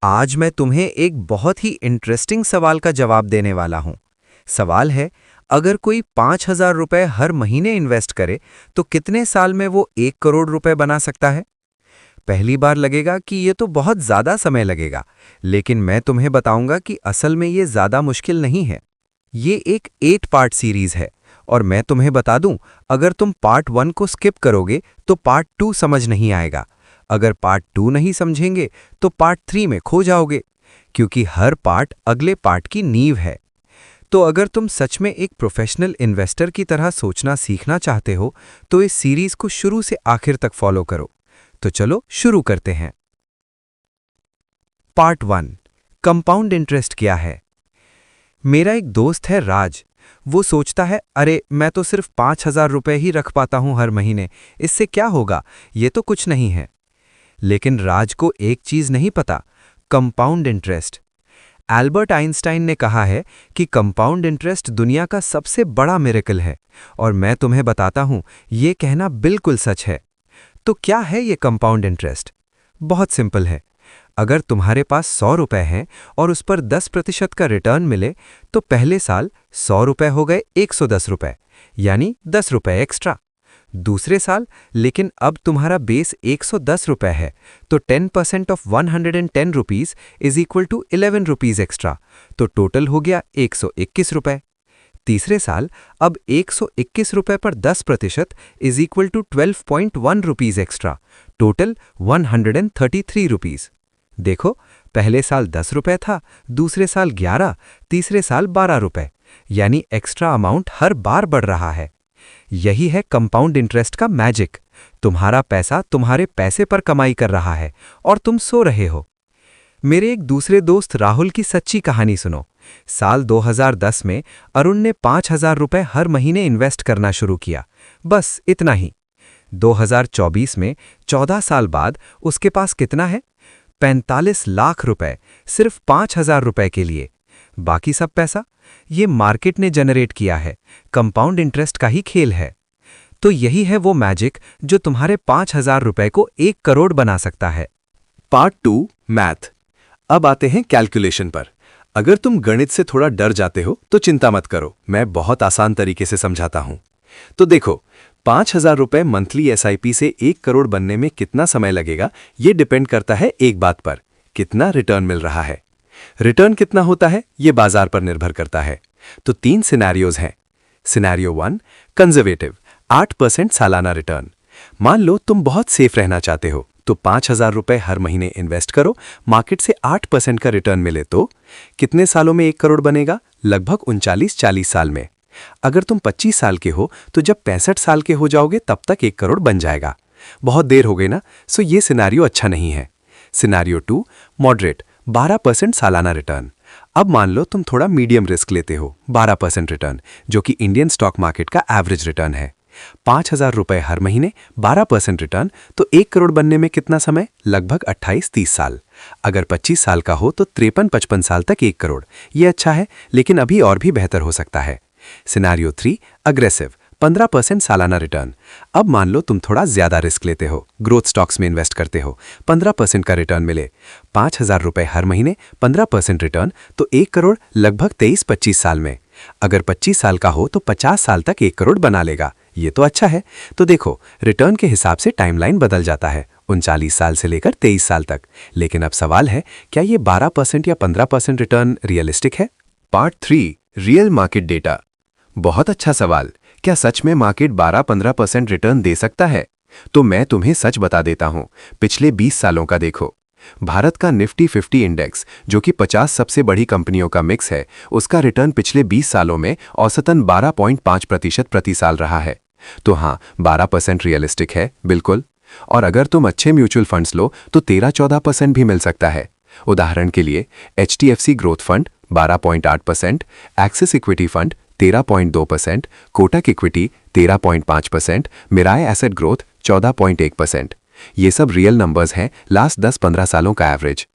आज मैं तुम्हें एक बहुत ही इंटरेस्टिंग सवाल का जवाब देने वाला हूं। सवाल है, अगर कोई 5,000 रुपए हर महीने इन्वेस्ट करे तो कितने साल में वो 1 करोड़ रुपए बना सकता है। पहली बार लगेगा कि ये तो बहुत ज़्यादा समय लगेगा, लेकिन मैं तुम्हें बताऊंगा कि असल में ये ज़्यादा मुश्किल नहीं है। ये एक 8 पार्ट सीरीज है और मैं तुम्हें बता दूं, अगर तुम पार्ट 1 को स्किप करोगे तो पार्ट 2 समझ नहीं आएगा। अगर पार्ट 2 नहीं समझेंगे तो पार्ट 3 में खो जाओगे, क्योंकि हर पार्ट अगले पार्ट की नींव है। तो अगर तुम सच में एक प्रोफेशनल इन्वेस्टर की तरह सोचना सीखना चाहते हो तो इस सीरीज को शुरू से आखिर तक फॉलो करो। तो चलो शुरू करते हैं। पार्ट 1, कंपाउंड इंटरेस्ट क्या है। मेरा एक दोस्त है राज। वो सोचता है, अरे मैं तो सिर्फ 5,000 रुपए ही रख पाता हूं हर महीने, इससे क्या होगा, ये तो कुछ नहीं है। लेकिन राज को एक चीज नहीं पता, कंपाउंड इंटरेस्ट। एल्बर्ट आइंस्टाइन ने कहा है कि कंपाउंड इंटरेस्ट दुनिया का सबसे बड़ा मिरेकल है, और मैं तुम्हें बताता हूं, ये कहना बिल्कुल सच है। तो क्या है ये कंपाउंड इंटरेस्ट? बहुत सिंपल है। अगर तुम्हारे पास 100 रुपए हैं और उस पर 10% का रिटर्न मिले तो पहले साल 100 रुपए हो गए 110 रुपए, यानी 10 रुपए एक्स्ट्रा। दूसरे साल लेकिन अब तुम्हारा बेस 110 रुपए है, तो 10% of 110 rupees is equal to 11 rupees extra, तो टोटल हो गया 121 रुपए। तीसरे साल अब 121 रुपए पर 10% is equal to 12.1 rupees extra, total 133 rupees. देखो, पहले साल 10 रुपए था, दूसरे साल 11, तीसरे साल 12 रुपए, यानी एक्स्ट्रा अमाउंट हर बार बढ़ रहा है। यही है कंपाउंड इंटरेस्ट का मैजिक। तुम्हारा पैसा तुम्हारे पैसे पर कमाई कर रहा है और तुम सो रहे हो। मेरे एक दूसरे दोस्त राहुल की सच्ची कहानी सुनो। साल 2010 में अरुण ने 5,000 रुपए हर महीने इन्वेस्ट करना शुरू किया, बस इतना ही। 2024 में 14 साल बाद उसके पास कितना है? 45 लाख रुपए, सिर्फ 5,000 रुपए के लिए। बाकी सब पैसा ये मार्केट ने जनरेट किया है, कंपाउंड इंटरेस्ट का ही खेल है। तो यही है वो मैजिक जो तुम्हारे 5,000 रुपए को 1 करोड़ बना सकता है। Part 2, math. अब आते हैं कैलकुलेशन पर। अगर तुम गणित से थोड़ा डर जाते हो तो चिंता मत करो, मैं बहुत आसान तरीके से समझाता हूं। तो देखो, 5,000 रुपए मंथली एसआईपी से 1 करोड़ बनने में कितना समय लगेगा, ये डिपेंड करता है एक बात पर, कितना रिटर्न मिल रहा है। रिटर्न कितना होता है ये बाजार पर निर्भर करता है। तो 3 सिनेरियोज हैं। सिनेरियो 1, कंजर्वेटिव, 8% सालाना रिटर्न। मान लो तुम बहुत सेफ रहना चाहते हो, तो 5,000 रुपए हर महीने इन्वेस्ट करो, मार्केट से 8% का रिटर्न मिले तो कितने सालों में 1 करोड़ बनेगा? लगभग 39-40 साल में। अगर तुम 25 साल के हो तो जब 65 साल के हो जाओगे तब तक 1 करोड़ बन जाएगा। बहुत देर हो गई ना, सो ये सिनेरियो अच्छा नहीं है। सिनेरियो 2, मॉडरेट, 12% सालाना रिटर्न। अब मान लो तुम थोड़ा मीडियम रिस्क लेते हो, 12% रिटर्न, जो कि इंडियन स्टॉक मार्केट का एवरेज रिटर्न है। 5,000 रुपए हर महीने, 12% रिटर्न, तो 1 करोड़ बनने में कितना समय? लगभग 28-30 साल। अगर 25 साल का हो तो 53-55 साल तक 1 करोड़। ये अच्छा है, लेकिन अभी और भी बेहतर हो सकता है। सिनेरियो 3, अग्रेसिव, 15% सालाना रिटर्न। अब मान लो तुम थोड़ा ज्यादा रिस्क लेते हो, ग्रोथ स्टॉक्स में इन्वेस्ट करते हो, 15% का रिटर्न मिले। 5,000 रुपए हर महीने, 15% रिटर्न, तो 1 करोड़ लगभग 23-25 साल में। अगर 25 साल का हो तो 50 साल तक 1 करोड़ बना लेगा। ये तो अच्छा है। तो देखो, रिटर्न के हिसाब से टाइमलाइन बदल जाता है, 39 साल से लेकर 23 साल तक। लेकिन अब सवाल है, क्या ये 12% या 15% रिटर्न रियलिस्टिक है? Part 3, real market data. बहुत अच्छा सवाल। क्या सच में मार्केट 12-15% रिटर्न दे सकता है? तो मैं तुम्हें सच बता देता हूं। पिछले 20 सालों का देखो। भारत का निफ्टी 50 इंडेक्स, जो कि 50 सबसे बड़ी कंपनियों का मिक्स है, उसका रिटर्न पिछले 20 सालों में औसतन 12.5% प्रति साल रहा है। तो हाँ, 12% रियलिस्टिक है, बिल्कुल। और अगर तुम अच्छे म्यूचुअल फंड्स लो तो 13-14% भी मिल सकता है। उदाहरण के लिए HDFC growth fund 12.8%, Axis equity fund 13.2%, Kotak equity 13.5%, Mirae asset growth 14.1%। ये सब रियल नंबर्स हैं, लास्ट 10-15 सालों का एवरेज।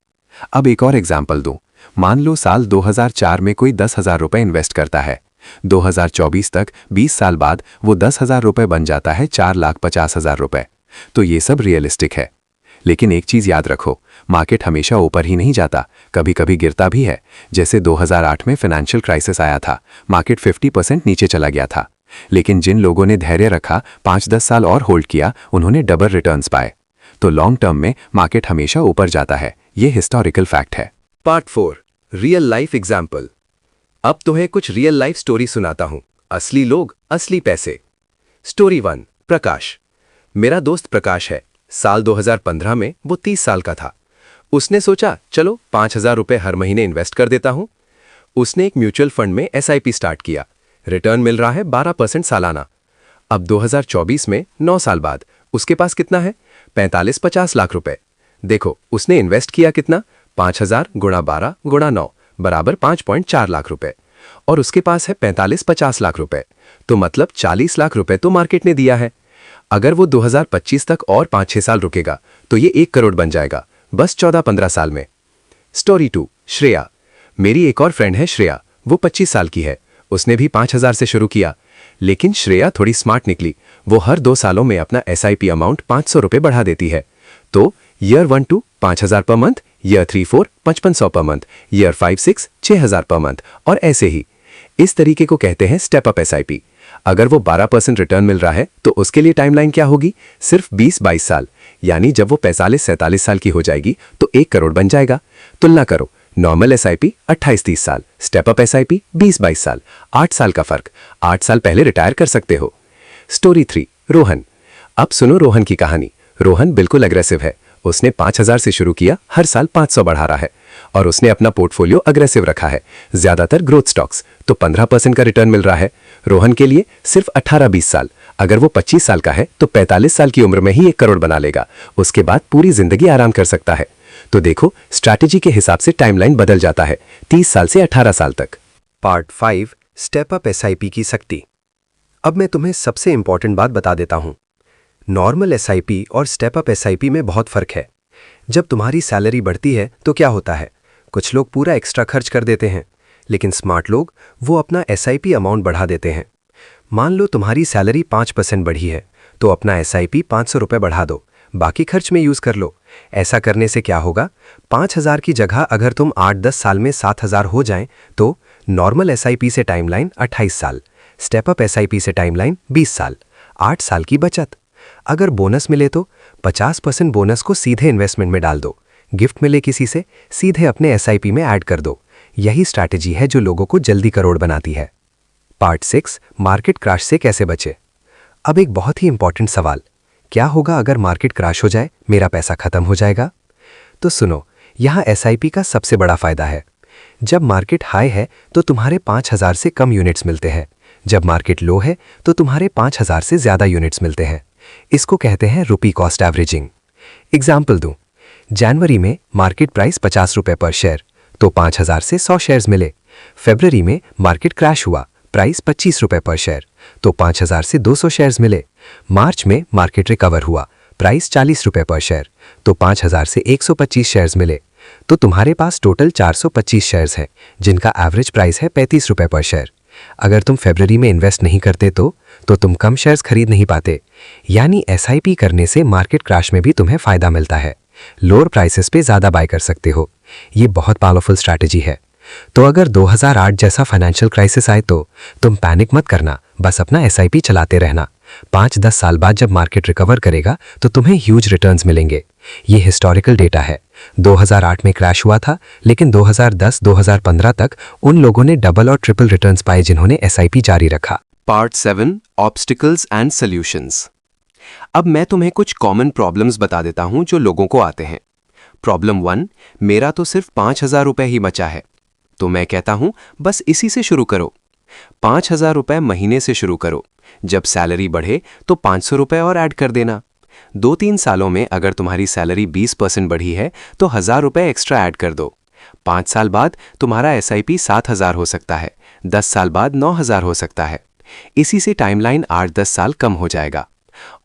अब एक और एग्जाम्पल दूं। मान लो साल 2004 में कोई 10,000 रुपए इन्वेस्ट करता है। 2024 तक 20 साल बाद वो 10,000 रुपए बन जाता है 4,50,000 रुपए। तो ये सब रियलिस्टिक है। लेकिन एक चीज याद रखो, मार्केट हमेशा ऊपर ही नहीं जाता, कभी कभी गिरता भी है। जैसे 2008 में फाइनेंशियल क्राइसिस आया था, मार्केट 50% नीचे चला गया था, लेकिन जिन लोगों ने धैर्य रखा, 5-10 साल और होल्ड किया, उन्होंने डबल रिटर्न्स पाए। तो लॉन्ग टर्म में मार्केट हमेशा ऊपर जाता है, ये हिस्टोरिकल फैक्ट है। Part 4 real life example. अब तुम्हें कुछ रियल लाइफ स्टोरी सुनाता हूं। असली लोग, असली पैसे। स्टोरी 1, प्रकाश। मेरा दोस्त प्रकाश है। साल 2015 में वो 30 साल का था। उसने सोचा चलो 5,000 रुपये हर महीने इन्वेस्ट कर देता हूं। उसने एक म्यूचुअल फंड में SIP स्टार्ट किया। रिटर्न मिल रहा है 12% सालाना। अब 2024 में 9 साल बाद उसके पास कितना है? 45-50 लाख रुपए। देखो उसने इन्वेस्ट किया कितना? 5,000 गुणा 12 गुणा 9 बराबर 5.4 लाख रुपए। और उसके पास है 45-50 लाख रुपए, तो मतलब 40 लाख रुपए तो मार्केट ने दिया है। अगर वो 2025 तक और 5-6 साल रुकेगा तो ये 1 करोड़ बन जाएगा, बस 14-15 साल में। स्टोरी 2, श्रेया। मेरी एक और फ्रेंड है श्रेया, वो 25 साल की है। उसने भी 5,000 से शुरू किया, लेकिन श्रेया थोड़ी स्मार्ट निकली। वो हर 2 सालों में अपना SIP अमाउंट 500 रुपये बढ़ा देती है। तो year 1-2 5,000 per month, year 3-4 5500 per month, year 5-6 6,000 per month, और ऐसे ही। इस तरीके को कहते हैं स्टेप अप SIP। अगर वो 12% रिटर्न मिल रहा है तो उसके लिए टाइमलाइन क्या होगी? सिर्फ 20-22 साल। यानी जब वो 45-47 साल की हो जाएगी तो 1 करोड़ बन जाएगा। तुलना करो, नॉर्मल SIP 28-30 साल, स्टेप अप SIP 20-22 साल, 8 साल का फर्क। 8 साल पहले रिटायर कर सकते हो। स्टोरी 3, रोहन। अब सुनो रोहन की कहानी। रोहन बिल्कुल अग्रेसिव है। उसने 5,000 से शुरू किया, हर साल 500 बढ़ा रहा है, और उसने अपना पोर्टफोलियो अग्रेसिव रखा है, ज्यादातर ग्रोथ स्टॉक्स। तो 15% का रिटर्न मिल रहा है। रोहन के लिए सिर्फ 18-20 साल। अगर वो 25 साल का है तो 45 साल की उम्र में ही 1 करोड़ बना लेगा। उसके बाद पूरी जिंदगी आराम कर सकता है। तो देखो स्ट्रैटेजी के हिसाब से टाइमलाइन बदल जाता है, 30 साल से 18 साल तक। पार्ट 5 स्टेप अप SIP की शक्ति। अब मैं तुम्हें सबसे इंपॉर्टेंट बात बता देता हूं। नॉर्मल SIP और स्टेप अप SIP में बहुत फर्क है। जब तुम्हारी सैलरी बढ़ती है तो क्या होता है? कुछ लोग पूरा एक्स्ट्रा खर्च कर देते हैं, लेकिन स्मार्ट लोग वो अपना SIP अमाउंट बढ़ा देते हैं। मान लो तुम्हारी सैलरी 5% बढ़ी है, तो अपना SIP 500 रुपये बढ़ा दो, बाकी खर्च में यूज़ कर लो। ऐसा करने से क्या होगा? 5,000 की जगह अगर तुम 8-10 साल में 7,000 हो जाएं, तो नॉर्मल SIP से टाइमलाइन 28 साल, स्टेप अप SIP से टाइमलाइन 20 साल, 8 साल की बचत। अगर बोनस मिले तो 50% बोनस को सीधे इन्वेस्टमेंट में डाल दो। गिफ्ट मिले किसी से, सीधे अपने SIP में ऐड कर दो। यही स्ट्रैटेजी है जो लोगों को जल्दी करोड़ बनाती है। पार्ट 6 मार्केट क्रैश से कैसे बचे। अब एक बहुत ही इंपॉर्टेंट सवाल, क्या होगा अगर मार्केट क्रैश हो जाए? मेरा पैसा खत्म हो जाएगा? तो सुनो, यहाँ SIP का सबसे बड़ा फायदा है। जब मार्केट हाई है तो तुम्हारे 5,000 से कम यूनिट्स मिलते हैं। जब मार्केट लो है तो तुम्हारे 5,000 से ज्यादा यूनिट्स मिलते हैं। इसको कहते हैं रुपी कॉस्ट एवरेजिंग। एग्जाम्पल दूं, जनवरी में मार्केट प्राइस 50 रुपये पर शेयर, तो 5,000 से 100 शेयर्स मिले। फरवरी में मार्केट क्रैश हुआ, प्राइस 25 रुपये पर शेयर, तो 5,000 से 200 शेयर्स मिले। मार्च में मार्केट रिकवर हुआ, प्राइस 40 रुपये पर शेयर, तो 5,000 से 125 शेयर्स मिले। तो तुम्हारे पास टोटल 425 शेयर्स हैं, जिनका एवरेज प्राइस है 35 रुपये पर शेयर। अगर तुम फरवरी में इन्वेस्ट नहीं करते तो तुम कम शेयर्स खरीद नहीं पाते। यानी SIP करने से मार्केट क्रैश में भी तुम्हें फायदा मिलता है, लोअर प्राइसेस पे ज़्यादा बाय कर सकते हो। ये बहुत पावरफुल स्ट्रैटेजी है। तो अगर 2008 जैसा फाइनेंशियल क्राइसिस आए तो तुम पैनिक मत करना, बस अपना SIP चलाते रहना। 5-10 साल बाद जब मार्केट रिकवर करेगा तो तुम्हें ह्यूज रिटर्न्स मिलेंगे। ये हिस्टोरिकल डेटा है। 2008 में क्रैश हुआ था, लेकिन 2010-2015 तक उन लोगों ने डबल और ट्रिपल रिटर्न्स पाए जिन्होंने SIP जारी रखा। Part 7 obstacles and solutions. अब मैं तुम्हें कुछ कॉमन प्रॉब्लम्स बता देता हूं जो लोगों को आते हैं। प्रॉब्लम 1, मेरा तो सिर्फ 5,000 रुपये ही बचा है। तो मैं कहता हूं बस इसी से शुरू करो। 5,000 रुपये महीने से शुरू करो। जब सैलरी बढ़े तो 500 रुपये और ऐड कर देना। 2-3 सालों में अगर तुम्हारी सैलरी 20% बढ़ी है तो 1,000 रुपये एक्स्ट्रा ऐड कर दो। 5 साल बाद तुम्हारा SIP 7,000 हो सकता है, 10 साल बाद 9,000 हो सकता है। इसी से टाइमलाइन 8-10 साल कम हो जाएगा।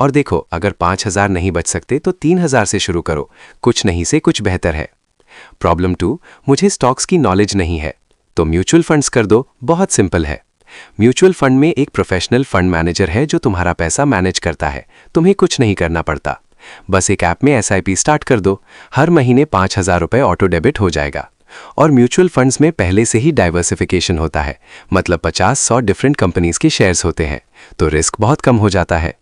और देखो, अगर 5,000 नहीं बच सकते तो 3,000 से शुरू करो। कुछ नहीं से कुछ बेहतर है। प्रॉब्लम 2, मुझे स्टॉक्स की नॉलेज नहीं है, तो म्यूचुअल फंड्स कर दो। बहुत सिंपल है। म्यूचुअल फंड में एक प्रोफेशनल फंड मैनेजर है जो तुम्हारा पैसा मैनेज करता है, तुम्हें कुछ नहीं करना पड़ता। बस एक ऐप में एसआईपी स्टार्ट कर दो, हर महीने 5,000 रुपये ऑटो डेबिट हो जाएगा। और म्यूचुअल फंड्स में पहले से ही डाइवर्सिफिकेशन होता है, मतलब 50-100 डिफरेंट कंपनीज के शेयर्स होते हैं, तो रिस्क बहुत कम हो जाता है।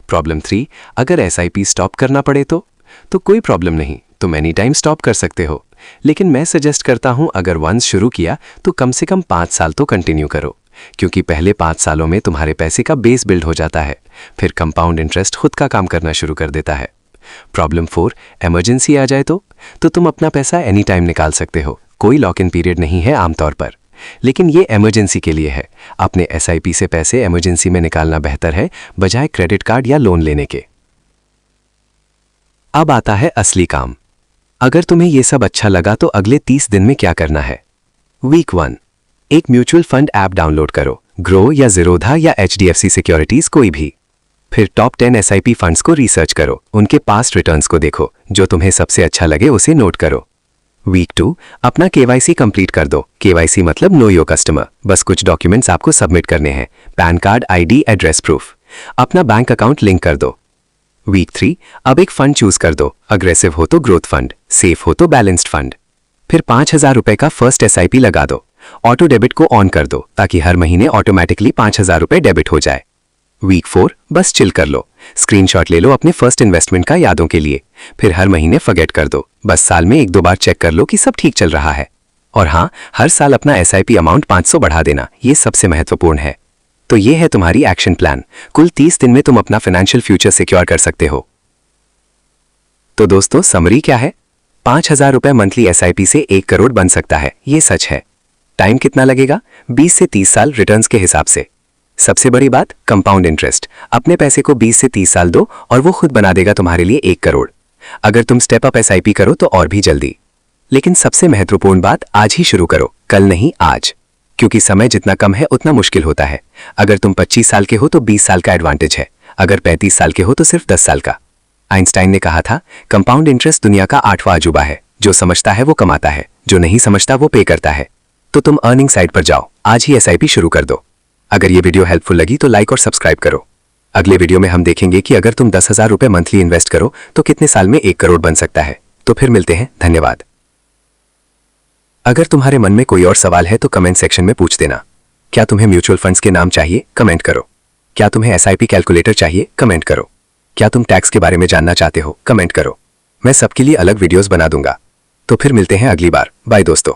प्रॉब्लम 3, अगर एसआईपी स्टॉप करना पड़े तो कोई प्रॉब्लम नहीं, तुम एनी टाइम स्टॉप कर सकते हो। लेकिन मैं सजेस्ट करता हूं अगर वंस शुरू किया तो कम से कम 5 साल तो कंटिन्यू करो, क्योंकि पहले 5 सालों में तुम्हारे पैसे का बेस बिल्ड हो जाता है, फिर कंपाउंड इंटरेस्ट खुद का काम करना शुरू कर देता है। प्रॉब्लम 4, इमरजेंसी आ जाए तो तुम अपना पैसा एनी टाइम निकाल सकते हो, कोई लॉक इन पीरियड नहीं है आमतौर पर। लेकिन ये इमरजेंसी के लिए है, अपने एसआईपी से पैसे इमरजेंसी में निकालना बेहतर है बजाय क्रेडिट कार्ड या लोन लेने के। अब आता है असली काम। अगर तुम्हें यह सब अच्छा लगा तो अगले 30 दिन में क्या करना है। वीक 1, एक म्यूचुअल फंड ऐप डाउनलोड करो, ग्रो या ज़ीरोधा या एचडीएफसी सिक्योरिटीज कोई भी। फिर टॉप 10 एसआईपी फंड्स को रिसर्च करो, उनके पास्ट रिटर्न्स को देखो, जो तुम्हें सबसे अच्छा लगे उसे नोट करो। वीक 2, अपना केवाईसी कंप्लीट कर दो। केवाईसी मतलब नो योर कस्टमर, बस कुछ डॉक्यूमेंट्स आपको सबमिट करने हैं, pan card, ID, address proof. अपना बैंक अकाउंट लिंक कर दो। वीक 3, अब एक फंड चूज कर दो, अग्रेसिव हो तो ग्रोथ फंड, सेफ हो तो बैलेंस्ड फंड। फिर 5,000 रुपए का फर्स्ट एसआईपी लगा दो, ऑटो डेबिट को ऑन कर दो ताकि हर महीने ऑटोमेटिकली 5,000 रुपए डेबिट हो जाए। वीक 4, बस चिल कर लो, स्क्रीनशॉट ले लो अपने फर्स्ट इन्वेस्टमेंट का यादों के लिए, फिर हर महीने फॉरगेट कर दो, बस साल में 1-2 बार चेक कर लो कि सब ठीक चल रहा है। और हाँ, हर साल अपना एसआईपी अमाउंट 500 बढ़ा देना, ये सबसे महत्वपूर्ण है। तो ये है तुम्हारी एक्शन प्लान, कुल 30 दिन में तुम अपना फाइनेंशियल फ्यूचर सिक्योर कर सकते हो। तो दोस्तों, समरी क्या है? 5,000 रुपए मंथली एसआईपी से 1 करोड़ बन सकता है, ये सच है। टाइम कितना लगेगा? 20 से 30 साल रिटर्न्स के हिसाब से। सबसे बड़ी बात, कंपाउंड इंटरेस्ट। अपने पैसे को 20 से 30 साल दो और वो खुद बना देगा तुम्हारे लिए 1 करोड़। अगर तुम स्टेप अप एसआईपी करो तो और भी जल्दी। लेकिन सबसे महत्वपूर्ण बात, आज ही शुरू करो, कल नहीं आज, क्योंकि समय जितना कम है उतना मुश्किल होता है। अगर तुम 25 साल के हो तो 20 साल का एडवांटेज है, अगर 35 साल के हो तो सिर्फ 10 साल का। आइंस्टाइन ने कहा था, कंपाउंड इंटरेस्ट दुनिया का 8वां अजूबा है, जो समझता है वो कमाता है, जो नहीं समझता वो पे करता है। तो तुम अर्निंग साइड पर जाओ, आज ही एसआईपी शुरू कर दो। अगर ये वीडियो हेल्पफुल लगी तो लाइक और सब्सक्राइब करो। अगले वीडियो में हम देखेंगे कि अगर तुम 10,000 रुपए मंथली इन्वेस्ट करो तो कितने साल में 1 करोड़ बन सकता है। तो फिर मिलते हैं, धन्यवाद। अगर तुम्हारे मन में कोई और सवाल है तो कमेंट सेक्शन में पूछ देना। क्या तुम्हें म्यूचुअल फंड्स के नाम चाहिए? कमेंट करो। क्या तुम्हें एसआईपी कैलकुलेटर चाहिए? कमेंट करो। क्या तुम टैक्स के बारे में जानना चाहते हो? कमेंट करो। मैं सबके लिए अलग वीडियोस बना दूंगा। तो फिर मिलते हैं अगली बार। बाय दोस्तों।